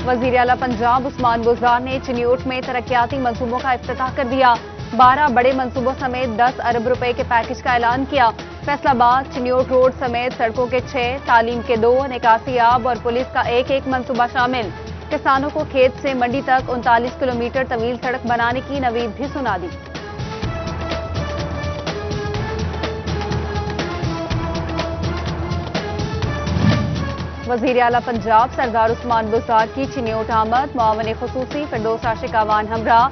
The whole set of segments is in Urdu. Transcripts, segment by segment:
وزیر اعلیٰ پنجاب عثمان بزدار نے چنیوٹ میں ترقیاتی منصوبوں کا افتتاح کر دیا۔ 12 بڑے منصوبوں سمیت 10 ارب روپے کے پیکج کا اعلان کیا۔ فیصل آباد چنیوٹ روڈ سمیت سڑکوں کے 6، تعلیم کے 2، نکاسی آب اور پولیس کا ایک منصوبہ شامل۔ کسانوں کو کھیت سے منڈی تک 39 کلومیٹر طویل سڑک بنانے کی نوید بھی سنا دی۔ وزیر اعلیٰ پنجاب سردار عثمان بزدار کی چنیوٹ آمد۔ معاون خصوصی فردوس عاشق اعوان ہمراہ،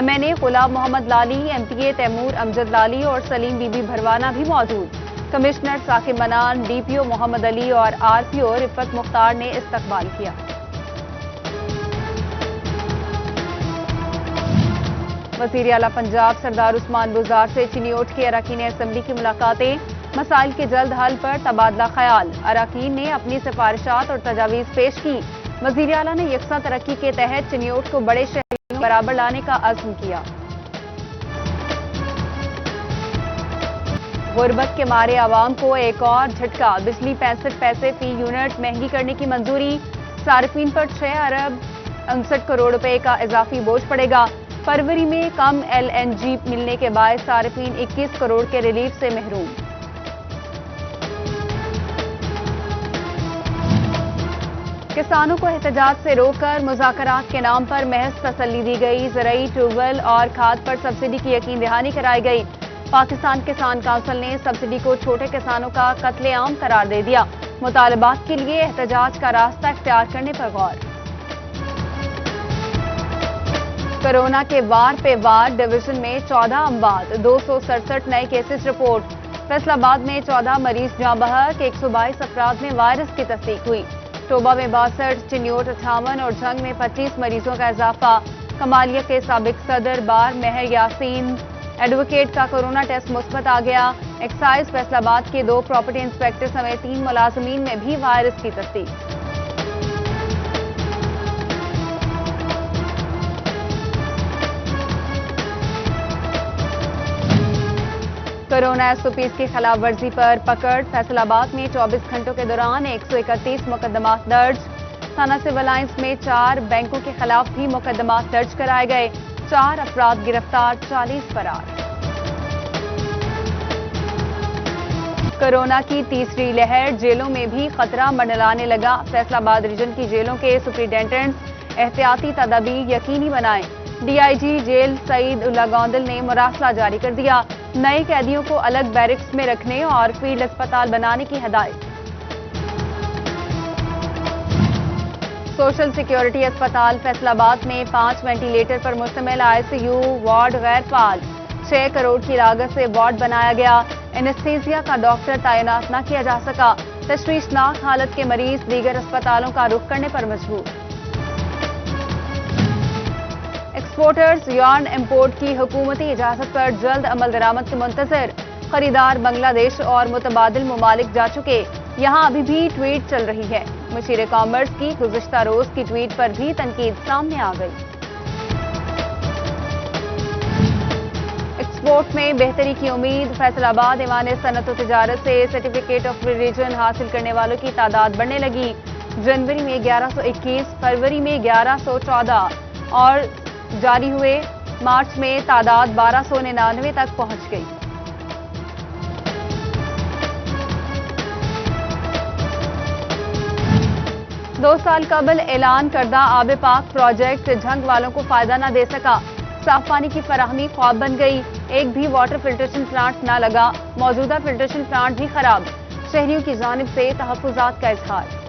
MNA غلام محمد لالی، MPA تیمور امجد لالی اور سلیم بی بی بھروانہ بھی موجود۔ کمشنر ثاقب منان، DPO محمد علی اور RPO رفت مختار نے استقبال کیا۔ وزیر اعلیٰ پنجاب سردار عثمان بزدار سے چنیوٹ کے اراکین اسمبلی کی ملاقاتیں، مسائل کے جلد حل پر تبادلہ خیال۔ اراکین نے اپنی سفارشات اور تجاویز پیش کی۔ وزیر اعلیٰ نے یکساں ترقی کے تحت چنیوٹ کو بڑے شہریوں میں برابر لانے کا عزم کیا۔ غربت کے مارے عوام کو ایک اور جھٹکا، بجلی 65 پیسے فی یونٹ مہنگی کرنے کی منظوری۔ صارفین پر 6 ارب 59 کروڑ روپے کا اضافی بوجھ پڑے گا۔ فروری میں کم LNG ملنے کے باعث صارفین 21 کروڑ کے ریلیف سے محروم۔ کسانوں کو احتجاج سے روک کر مذاکرات کے نام پر محض تسلی دی گئی۔ زرعی ٹیوب ویل اور کھاد پر سبسڈی کی یقین دہانی کرائی گئی۔ پاکستان کسان کونسل نے سبسڈی کو چھوٹے کسانوں کا قتل عام قرار دے دیا۔ مطالبات کے لیے احتجاج کا راستہ اختیار کرنے پر غور۔ کورونا کے وار پہ وار، ڈویژن میں 14 اموات، 267 نئے کیسز رپورٹ۔ فیصل آباد میں 14 مریض جاں بحق، 122 افراد میں وائرس کی تصدیق ہوئی۔ ٹوبہ میں 62، چنیوٹ 58 اور جھنگ میں 25 مریضوں کا اضافہ۔ کمالیہ کے سابق صدر بار مہر یاسین ایڈوکیٹ کا کورونا ٹیسٹ مثبت آ گیا۔ ایکسائز فیصل آباد کے 2 پراپرٹی انسپیکٹر سمیت 3 ملازمین میں بھی وائرس کی تصدیق۔ کورونا SOPs کی خلاف ورزی پر پکڑ، فیصل آباد میں 24 گھنٹوں کے دوران 131 مقدمات درج۔ تھانہ سول لائنز میں 4 بینکوں کے خلاف بھی مقدمات درج کرائے گئے۔ 4 افراد گرفتار، 40 فرار۔ کورونا کی تیسری لہر، جیلوں میں بھی خطرہ منڈلانے لگا۔ فیصل آباد ریجن کی جیلوں کے سپرنٹینڈنٹس احتیاطی تدابیر یقینی بنائیں۔ DIG جیل سعید اللہ گوندل نے مراسلہ جاری کر دیا۔ نئے قیدیوں کو الگ بیرکس میں رکھنے اور فیلڈ اسپتال بنانے کی ہدایت۔ سوشل سیکیورٹی اسپتال فیصل آباد میں 5 وینٹی لیٹر پر مشتمل ICU وارڈ غیر فعال۔ 6 کروڑ کی لاگت سے وارڈ بنایا گیا۔ اینستھیزیا کا ڈاکٹر تعینات نہ کیا جا سکا۔ تشویشناک حالت کے مریض دیگر اسپتالوں کا رخ کرنے پر مجبور۔ ایکسپورٹرز یارن امپورٹ کی حکومتی اجازت پر جلد عمل درآمد کے منتظر۔ خریدار بنگلہ دیش اور متبادل ممالک جا چکے، یہاں ابھی بھی ٹویٹ چل رہی ہے۔ مشیر کامرس کی گزشتہ روز کی ٹویٹ پر بھی تنقید سامنے آ گئی۔ ایکسپورٹ میں بہتری کی امید، فیصل آباد ایوان صنعت و تجارت سے سرٹیفکیٹ آف ریلیجن حاصل کرنے والوں کی تعداد بڑھنے لگی۔ جنوری میں 1121، فروری میں 1114 اور جاری ہوئے مارچ میں تعداد 1299 تک پہنچ گئی۔ دو سال قبل اعلان کردہ آب پاک پروجیکٹ جھنگ والوں کو فائدہ نہ دے سکا۔ صاف پانی کی فراہمی خواب بن گئی۔ ایک بھی واٹر فلٹریشن پلانٹ نہ لگا۔ موجودہ فلٹریشن پلانٹ بھی خراب۔ شہریوں کی جانب سے تحفظات کا اظہار۔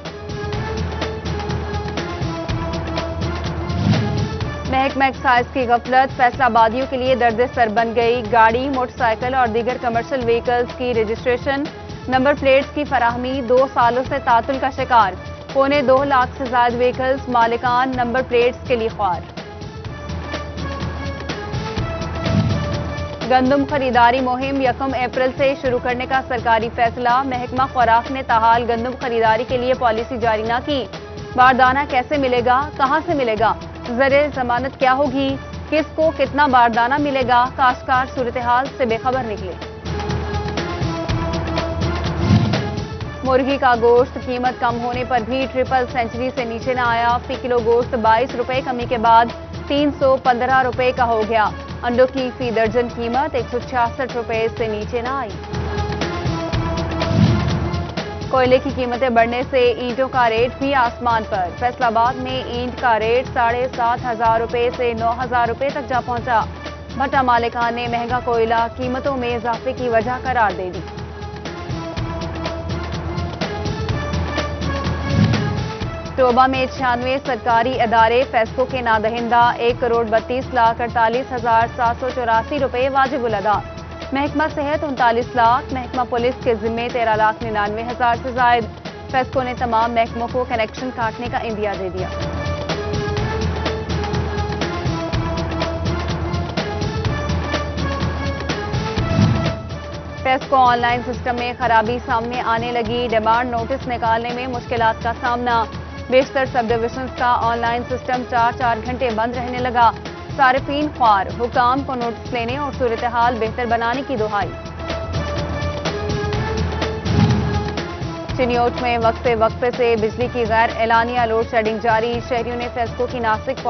محکمہ ایکسائز کی غفلت فیصل آبادیوں کے لیے درد سر بن گئی۔ گاڑی، موٹر سائیکل اور دیگر کمرشل وہیکلز کی رجسٹریشن نمبر پلیٹس کی فراہمی 2 سالوں سے تعطل کا شکار۔ 2.25 لاکھ سے زائد وہیکلز مالکان نمبر پلیٹس کے لیے خوار۔ گندم خریداری مہم 1 اپریل سے شروع کرنے کا سرکاری فیصلہ۔ محکمہ خوراک نے تاحال گندم خریداری کے لیے پالیسی جاری نہ کی۔ باردانہ کیسے ملے گا، کہاں سے ملے گا، ذریعہ ضمانت کیا ہوگی، کس کو کتنا باردانہ ملے گا، کاشتکار صورتحال سے بے خبر نکلے۔ مرغی کا گوشت قیمت کم ہونے پر بھی ٹرپل سینچری سے نیچے نہ آیا. فی کلو گوشت 22 روپے کمی کے بعد 315 روپے کا ہو گیا. انڈوں کی فی درجن قیمت 166 روپے سے نیچے نہ آئی. کوئلے کی قیمتیں بڑھنے سے اینٹوں کا ریٹ بھی آسمان پر. فیصل آباد میں اینٹ کا ریٹ 7,500 روپے سے 9,000 روپے تک جا پہنچا. بھٹا مالکان نے مہنگا کوئلہ قیمتوں میں اضافے کی وجہ قرار دے دی. ٹوبہ میں 96 سرکاری ادارے فیسکو کے نادہندہ. 1,32,48,784 روپے واجب الادا. محکمہ صحت 39 لاکھ. محکمہ پولیس کے ذمے 13,99,000 سے زائد. فیسکو نے تمام محکموں کو کنیکشن کاٹنے کا عندیہ دے دیا. فیسکو آن لائن سسٹم میں خرابی سامنے آنے لگی. ڈیمانڈ نوٹس نکالنے میں مشکلات کا سامنا. بیشتر سب ڈویژنز کا آن لائن سسٹم 4 گھنٹے بند رہنے لگا. صارفین خوار. حکام کو نوٹس لینے اور صورتحال بہتر بنانے کی دہائی. چنیوٹ میں وقفے سے بجلی کی غیر اعلانیہ لوڈ شیڈنگ جاری. شہریوں نے فیسکو کی ناسک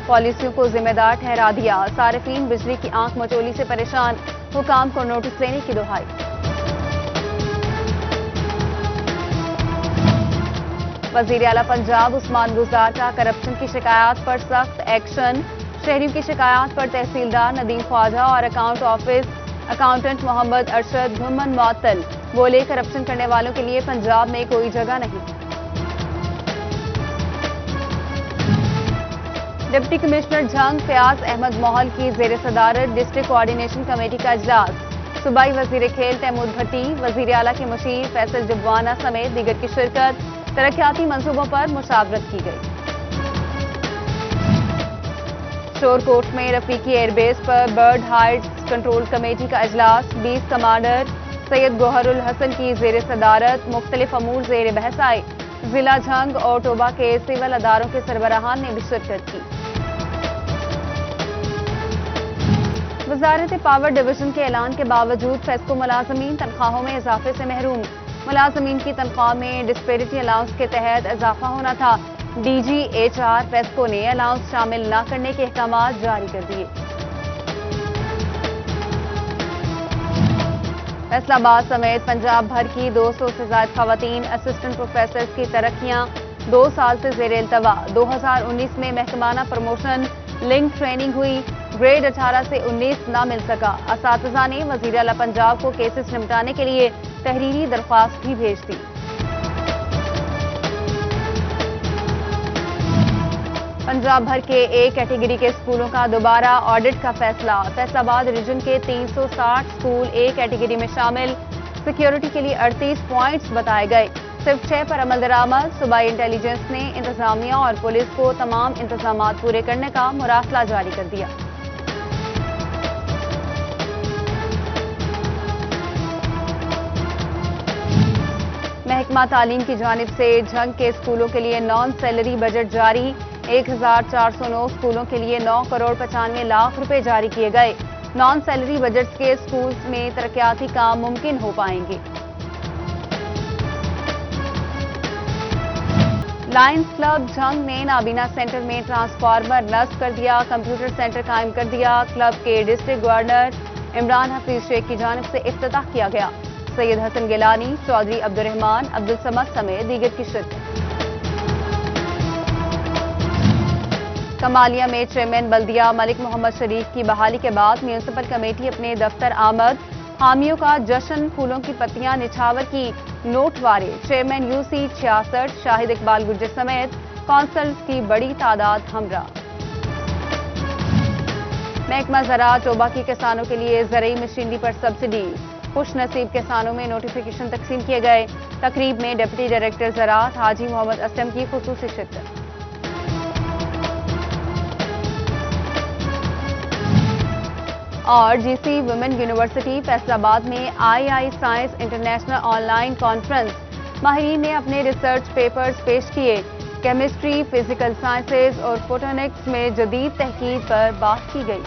پالیسیوں کو ذمہ دار ٹھہرا دیا. صارفین بجلی کی آنکھ مچولی سے پریشان. حکام کو نوٹس لینے کی دہائی. وزیر اعلیٰ پنجاب عثمان گزار کا کرپشن کی شکایات پر سخت ایکشن. شہریوں کی شکایات پر تحصیلدار ندیم خواجہ اور اکاؤنٹنٹ محمد ارشد گھمن معطل. بولے کرپشن کرنے والوں کے لیے پنجاب میں کوئی جگہ نہیں. ڈپٹی کمشنر جھنگ فیاض احمد موہل کی زیر صدارت ڈسٹرکٹ کوآرڈینیشن کمیٹی کا اجلاس. صوبائی وزیر کھیل تیمور بھٹی، وزیر اعلیٰ کے مشیر فیصل جبوانہ سمیت دیگر کی شرکت. ترقیاتی منصوبوں پر مشاورت کی گئی. شور کوٹ میں رفیقی ایئر بیس پر برڈ ہائٹس کنٹرول کمیٹی کا اجلاس. 20 کمانڈر سید گوہر الحسن کی زیر صدارت مختلف امور زیر بحث آئے. ضلع جھنگ اور ٹوبہ کے سول اداروں کے سربراہان نے بھی شرکت کی. وزارت پاور ڈویژن کے اعلان کے باوجود فیسکو ملازمین تنخواہوں میں اضافے سے محروم. ملازمین کی تنخواہ میں ڈسپیرٹی الاؤنس کے تحت اضافہ ہونا تھا. D G H R FESCO نے الاؤنس شامل نہ کرنے کے احکامات جاری کر دیے. فیصل آباد سمیت پنجاب بھر کی 200 سے زائد خواتین اسسٹنٹ پروفیسرز کی ترقیاں 2 سال سے زیر التوا. 2019 میں محکمانہ پروموشن لنک ٹریننگ ہوئی. گریڈ 18 سے 19 نہ مل سکا. اساتذہ نے وزیر اعلیٰ پنجاب کو کیسز نمٹانے کے لیے تحریری درخواست بھی بھیج دی. پنجاب بھر کے A کیٹیگری کے اسکولوں کا دوبارہ آڈٹ کا فیصلہ. فیصل آباد ریجن کے 360 اسکول A کیٹیگری میں شامل. سیکیورٹی کے لیے 38 پوائنٹس بتائے گئے. صرف 6 پر عمل درآمد. صوبائی انٹیلیجنس نے انتظامیہ اور پولیس کو تمام انتظامات پورے کرنے کا مراسلہ جاری کر دیا. محکمہ تعلیم کی جانب سے جھنگ کے اسکولوں کے لیے نان سیلری بجٹ جاری. 1,409 اسکولوں کے لیے 9 کروڑ 95 لاکھ روپے جاری کیے گئے. نان سیلری بجٹس کے اسکولز میں ترقیاتی کام ممکن ہو پائیں گے. لائنز کلب جھنگ نے نابینا سینٹر میں ٹرانسفارمر نصب کر دیا. کمپیوٹر سینٹر قائم کر دیا. کلب کے ڈسٹرکٹ گورنر عمران حفیظ شیخ کی جانب سے افتتاح کیا گیا. سید حسن گیلانی، چودھری عبدالرحمان، عبدالصمد سمیت دیگر کی شرکت. کمالیہ میں چیئرمین بلدیہ ملک محمد شریف کی بحالی کے بعد میونسپل کمیٹی اپنے دفتر آمد. حامیوں کا جشن. پھولوں کی پتیاں نچھاور کی. نوٹ وارے. چیئرمین UC 66 شاہد اقبال گجر سمیت کونسلز کی بڑی تعداد ہمراہ. محکمہ زراعت ٹوبہ کی کسانوں کے لیے زرعی مشینری پر سبسڈی. خوش نصیب کسانوں میں نوٹیفیکیشن تقسیم کیے گئے. تقریب میں ڈپٹی ڈائریکٹر زراعت حاجی محمد اسلم کی خصوصی شرکت. اور GC ویمن یونیورسٹی فیصل آباد میں II science international on line conference. ماہرین نے اپنے ریسرچ پیپرز پیش کیے. کیمسٹری، فزیکل سائنسز اور فوٹونکس میں جدید تحقیق پر بات کی گئی.